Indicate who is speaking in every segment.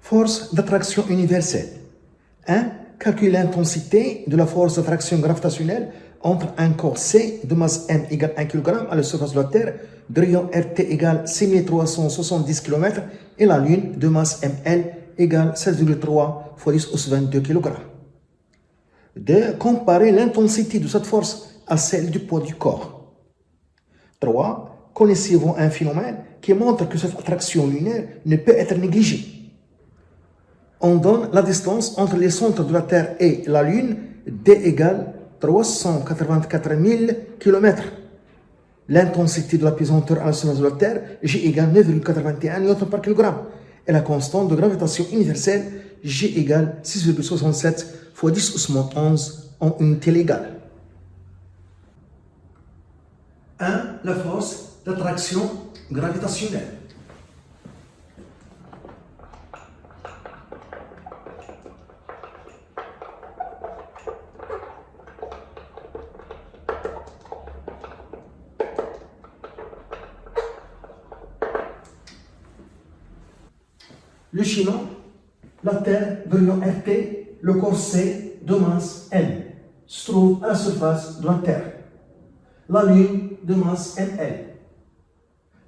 Speaker 1: Force d'attraction universelle. 1. Calcule l'intensité de la force d'attraction gravitationnelle entre un corps C de masse M égale 1 kg à la surface de la Terre, de rayon RT égale 6370 km et la Lune de masse ML égale 7,3 fois 10 au 22 kg. 2. Comparer l'intensité de cette force à celle du poids du corps. 3. Connaissez-vous un phénomène qui montre que cette attraction lunaire ne peut être négligée? On donne la distance entre les centres de la Terre et la Lune, D égale 384 000 km. L'intensité de la pesanteur à la surface de la Terre, G égale 9,81 Newton par kg. Et la constante de gravitation universelle, G égale 6,67 fois 10 au 11 en unité légale. 1. La force d'attraction gravitationnelle. Le schéma, la Terre de rayon RT, le corps C de masse M, se trouve à la surface de la Terre. La Lune de masse ML.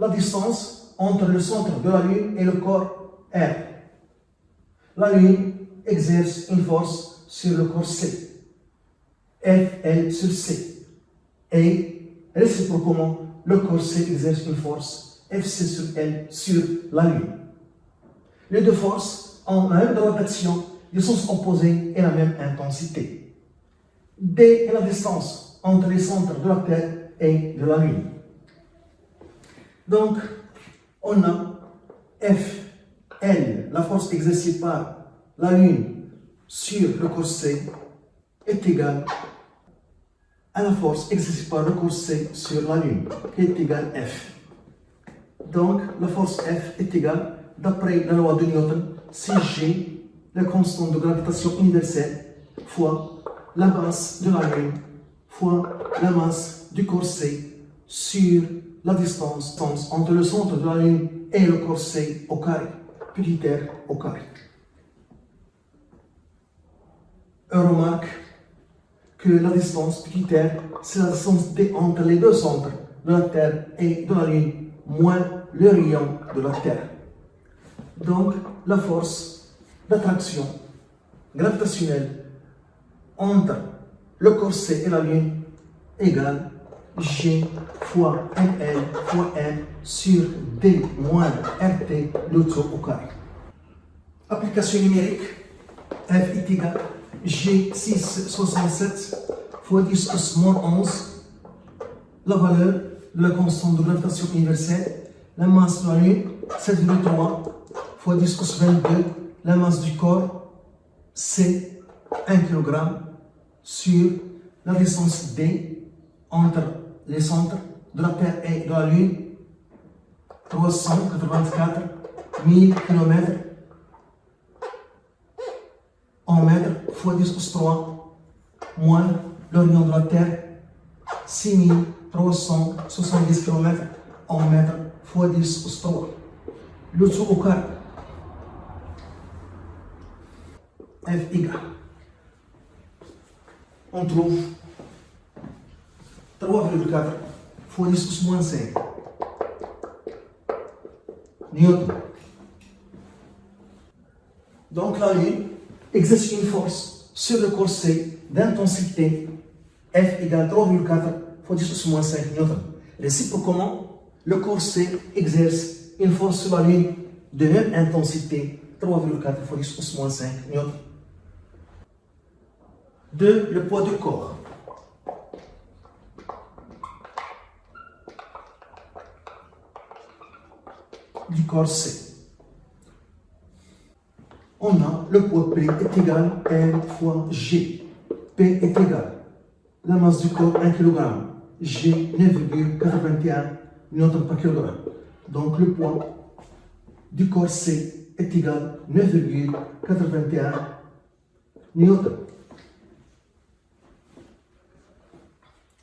Speaker 1: La distance entre le centre de la Lune et le corps R. La Lune exerce une force sur le corps C, FL sur C. Et réciproquement, le corps C exerce une force FC sur L sur la Lune. Les deux forces ont la même droite d'action, de sens opposé et la même intensité. D est la distance entre les centres de la Terre et de la Lune. Donc, on a F, L, la force exercée par la Lune sur le corps C, est égale à la force exercée par le corps C sur la Lune, qui est égale F. Donc, la force F est égale, d'après la loi de Newton, c'est G, la constante de gravitation universelle, fois la masse de la Lune, fois la masse du corps C, sur la distance entre le centre de la Lune et le corps C au carré, petit r au carré. On remarque que la distance petit r, c'est la distance D entre les deux centres de la Terre et de la Lune, moins le rayon de la Terre. Donc, la force d'attraction gravitationnelle entre le corps C et la Lune égale G fois ML fois M sur D moins RT, le tout au carré. Application numérique, F est égal G667 fois 10 au 11, la valeur de la constante de gravitation universelle, la masse de la Lune, 7,3 fois 10 au 22, la masse du corps, C, 1 kg, sur la distance D entre les centres de la Terre et de la Lune, 384 000 km en mètres fois 10 au 3, moins le rayon de la Terre, 6370 km en mètres fois 10 au 3. Le tout au carré. F égale. On trouve 3,4 fois 10 au moins 5 Newton. Donc la Lune exerce une force sur le corps C d'intensité F égale 3,4 fois 10 au moins 5 Newton. Réciproquement, le corps C exerce une force sur la Lune de même intensité 3,4 fois 10 au moins 5 Newton. 2. Le poids du corps. Du corps C. On a le poids P est égal à M fois G. P est égal à la masse du corps 1 kg. G 9,81 Newton par kg. Donc le poids du corps C est égal à 9,81 Newton.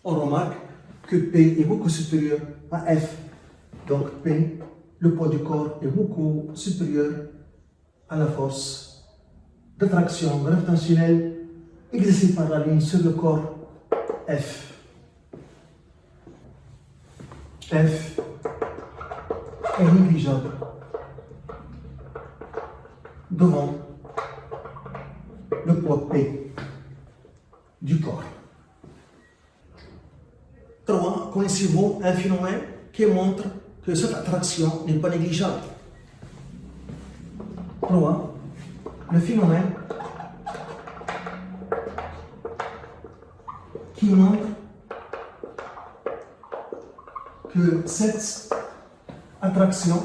Speaker 1: On remarque que P est beaucoup supérieur à F. Donc P, le poids du corps, est beaucoup supérieur à la force d'attraction gravitationnelle exercée par la Lune sur le corps F. F est négligeable devant le poids P du corps. 3. Connaissez-vous un phénomène qui montre que cette attraction n'est pas négligeable? 3. Le phénomène qui montre que cette attraction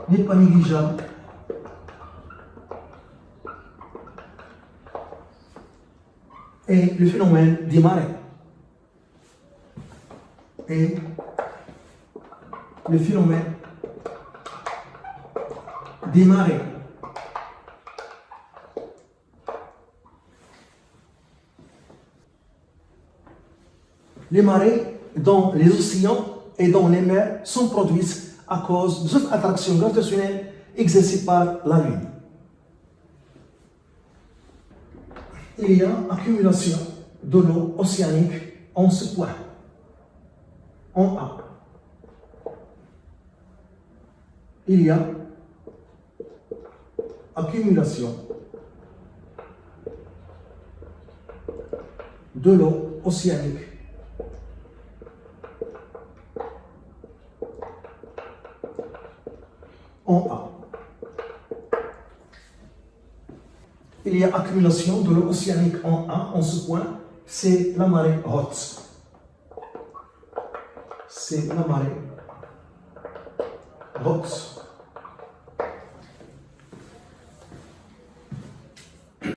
Speaker 1: n'est pas négligeable et le phénomène des marées. Et le phénomène des marées. Les marées dans les océans et dans les mers sont produites à cause de cette attraction gravitationnelle exercée par la Lune. Il y a accumulation de l'eau océanique en ce point, en A. Il y a accumulation de l'eau océanique en A. Il y a accumulation de l'eau océanique en A, en ce point, c'est la marée haute. C'est la marée haute.